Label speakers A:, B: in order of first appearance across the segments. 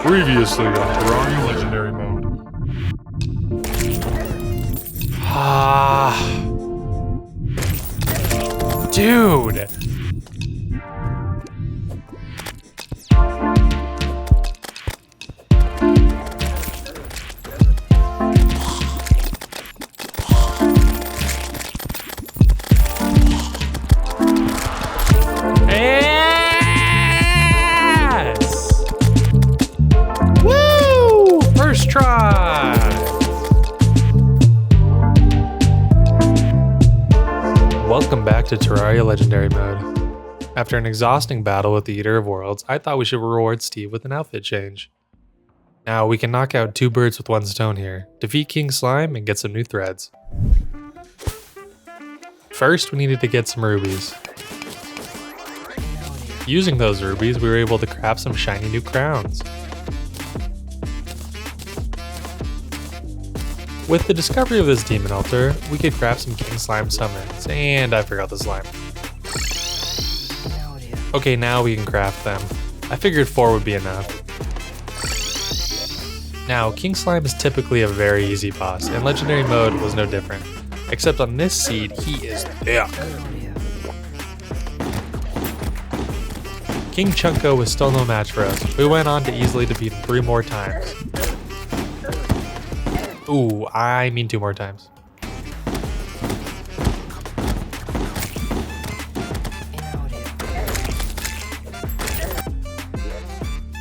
A: Previously on Terraria Legendary Mode.
B: Dude! Yes! Woo! First try! Welcome back to Terraria Legendary Mode. After an exhausting battle with the Eater of Worlds, I thought we should reward Steve with an outfit change. Now we can knock out two birds with one stone here, defeat King Slime and get some new threads. First, we needed to get some rubies. Using those rubies, we were able to craft some shiny new crowns. With the discovery of this demon altar, we could craft some King Slime summons, and I forgot the slime. Okay, now we can craft them. I figured 4 would be enough. Now, King Slime is typically a very easy boss, and Legendary Mode was no different. Except on this seed, he is thick. King Chunko was still no match for us. We went on to easily defeat him 3 more times. Ooh, I mean 2 more times.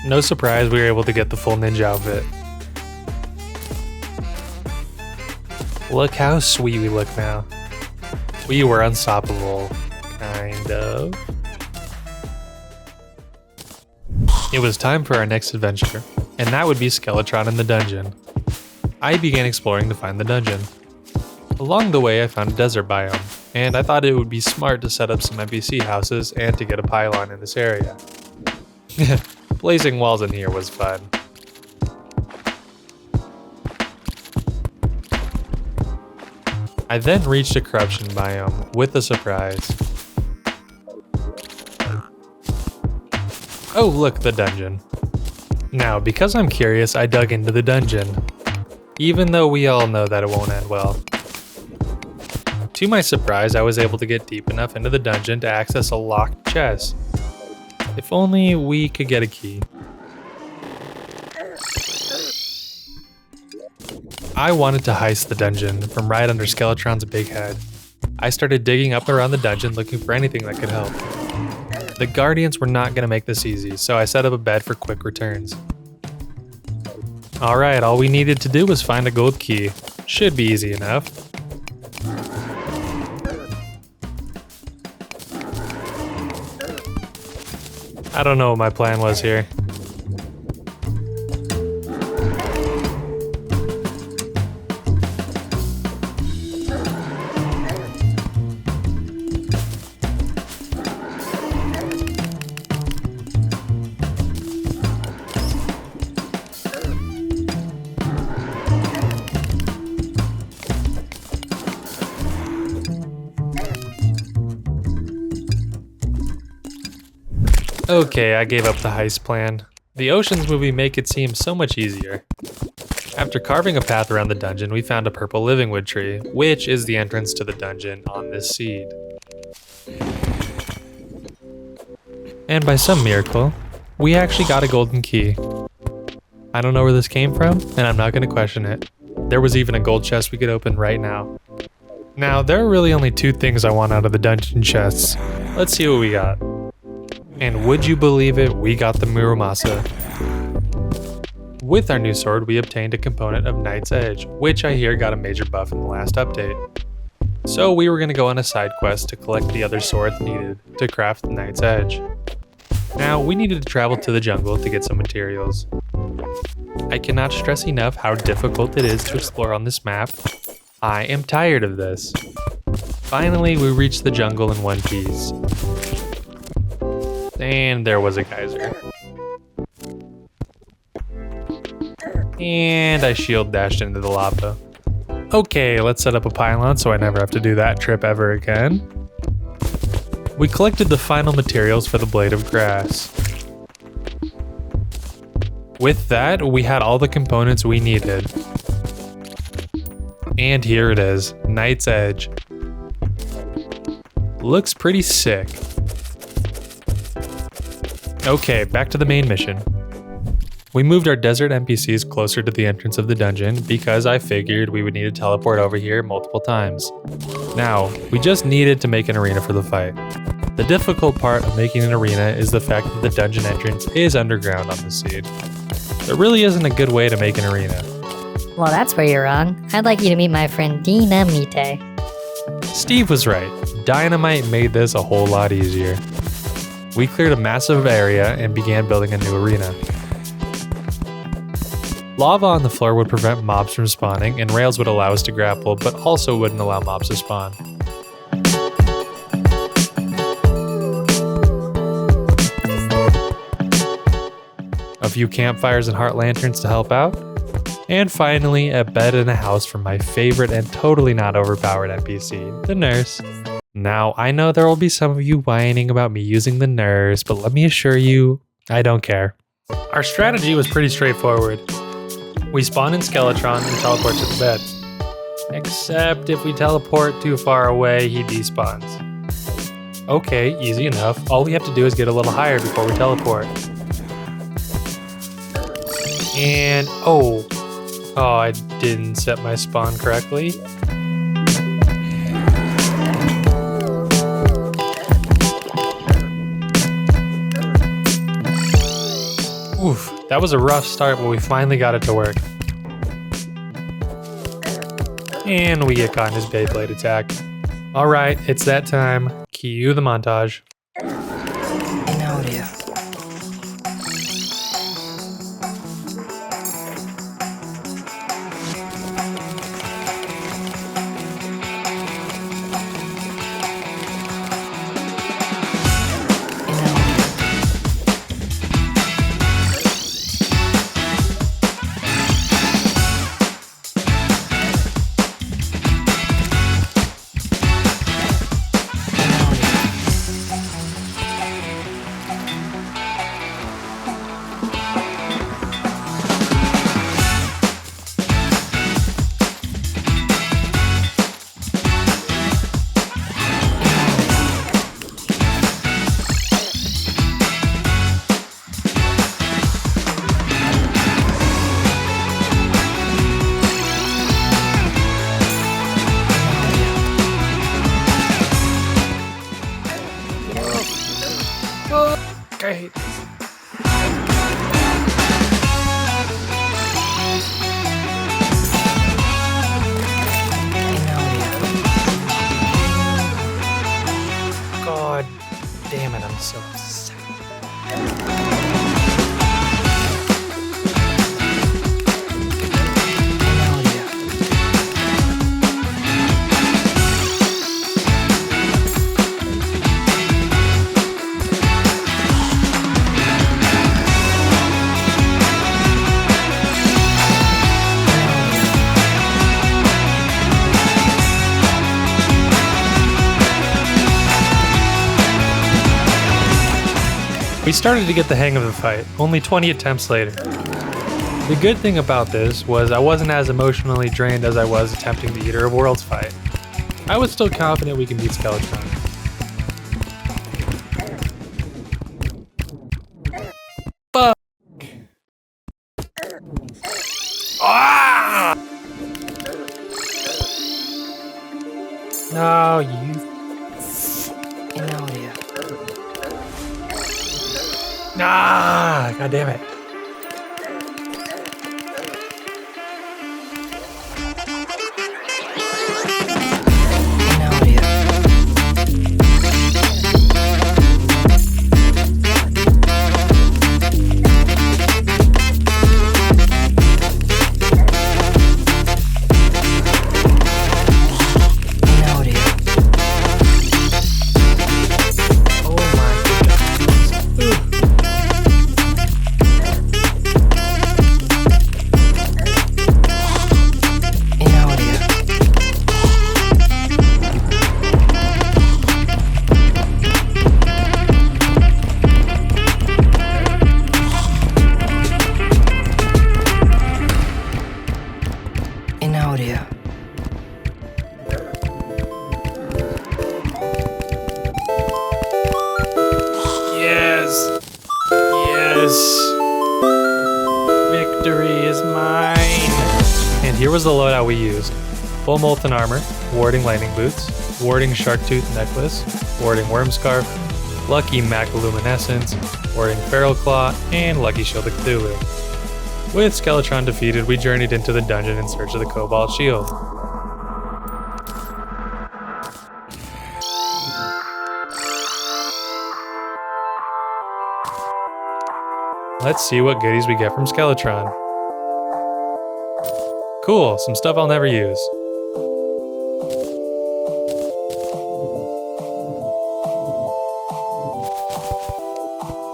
B: No surprise, we were able to get the full ninja outfit. Look how sweet we look now. We were unstoppable, kind of. It was time for our next adventure, and that would be Skeletron in the dungeon. I began exploring to find the dungeon. Along the way, I found a desert biome, and I thought it would be smart to set up some NPC houses and to get a pylon in this area. Blazing walls in here was fun. I then reached a corruption biome with a surprise. Oh look, the dungeon. Now, because I'm curious, I dug into the dungeon. Even though we all know that it won't end well. To my surprise, I was able to get deep enough into the dungeon to access a locked chest. If only we could get a key. I wanted to heist the dungeon from right under Skeletron's big head. I started digging up around the dungeon looking for anything that could help. The Guardians were not going to make this easy, so I set up a bed for quick returns. Alright, all we needed to do was find a gold key. Should be easy enough. I don't know what my plan was here. Okay, I gave up the heist plan. The Oceans movie make it seem so much easier. After carving a path around the dungeon, we found a purple living wood tree, which is the entrance to the dungeon on this seed. And by some miracle, we actually got a golden key. I don't know where this came from, and I'm not going to question it. There was even a gold chest we could open right now. Now, there are really only 2 things I want out of the dungeon chests. Let's see what we got. And would you believe it, we got the Muramasa. With our new sword, we obtained a component of Knight's Edge, which I hear got a major buff in the last update. So we were going to go on a side quest to collect the other swords needed to craft the Knight's Edge. Now, we needed to travel to the jungle to get some materials. I cannot stress enough how difficult it is to explore on this map. I am tired of this. Finally, we reached the jungle in one piece. And there was a geyser. And I shield dashed into the lava. Okay, let's set up a pylon so I never have to do that trip ever again. We collected the final materials for the blade of grass. With that, we had all the components we needed. And here it is, Night's Edge. Looks pretty sick. Okay, back to the main mission. We moved our desert NPCs closer to the entrance of the dungeon because I figured we would need to teleport over here multiple times. Now, we just needed to make an arena for the fight. The difficult part of making an arena is the fact that the dungeon entrance is underground on the seed. There really isn't a good way to make an arena.
C: Well, that's where you're wrong. I'd like you to meet my friend Dynamite.
B: Steve was right. Dynamite made this a whole lot easier. We cleared a massive area and began building a new arena. Lava on the floor would prevent mobs from spawning, and rails would allow us to grapple, but also wouldn't allow mobs to spawn. A few campfires and heart lanterns to help out. And finally, a bed and a house for my favorite and totally not overpowered NPC, the nurse. Now, I know there will be some of you whining about me using the nurse, but let me assure you, I don't care. Our strategy was pretty straightforward. We spawn in Skeletron and teleport to the bed. Except if we teleport too far away, he despawns. Okay, easy enough. All we have to do is get a little higher before we teleport. And, oh, I didn't set my spawn correctly. Oof, that was a rough start, but we finally got it to work. And we get caught in his Beyblade attack. Alright, it's that time. Cue the montage. I hate this. God damn it, I'm so upset. We started to get the hang of the fight, only 20 attempts later. The good thing about this was I wasn't as emotionally drained as I was attempting the Eater of Worlds fight. I was still confident we can beat Skeletron. Fuck! Ah! No, you fucking idiot. Ah, God damn it. And here was the loadout we used. Full molten armor, warding lightning boots, warding shark tooth necklace, warding worm scarf, lucky mac luminescence, warding feral claw, and lucky shield of Cthulhu. With Skeletron defeated, we journeyed into the dungeon in search of the Cobalt Shield. Let's see what goodies we get from Skeletron. Cool, some stuff I'll never use.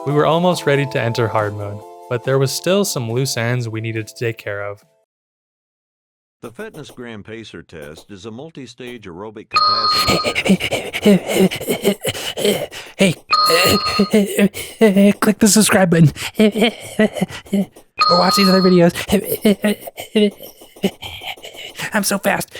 B: We were almost ready to enter hard mode, but there was still some loose ends we needed to take care of.
D: The Fitness Gram Pacer test is a multi-stage aerobic capacity test.
E: Hey, click the subscribe button. Or watch these other videos. I'm so fast.